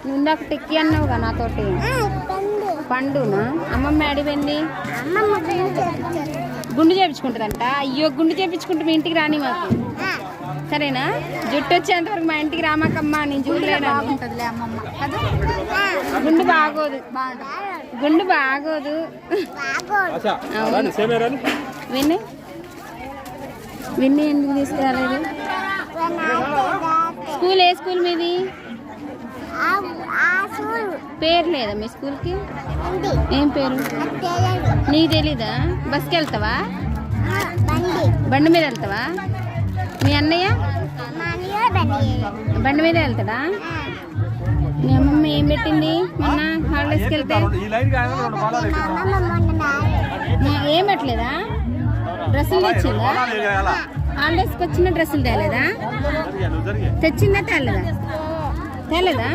నువ్వు నాకు టిక్కి అన్నావుగా నాతోటి. పండునా? అమ్మమ్మ ఆడిపోయింది. గుండు చేయించుకుంటుందంట. అయ్యో గుండు చేయించుకుంటే మీ ఇంటికి రాని మాకు, సరేనా? జుట్టు వచ్చేంత వరకు మా ఇంటికి రామాకమ్మా, నేను చూడలేను. గుండు బాగోదు, గుండు బాగోదు. విన్ని విన్ని ఎందుకు తీసుకురాలేదు? స్కూల్ ఏ స్కూల్ మీది? పేరు లేదా మీ స్కూల్కి? ఏం పేరు నీకు తెలీదా? బస్కి వెళ్తావా? బండి మీద వెళ్తావా? మీ అన్నయ్య బండి మీద వెళ్తాడా? మీ అమ్మమ్మ ఏం పెట్టింది మొన్న హాలిడేస్కి వెళ్తే? ఏం పెట్టలేదా? డ్రెస్సులు తెచ్చిందా? హాలిడేస్కి వచ్చిన డ్రెస్సులు తేలేదా? తెచ్చిందా తేలేదా? తేలేదా?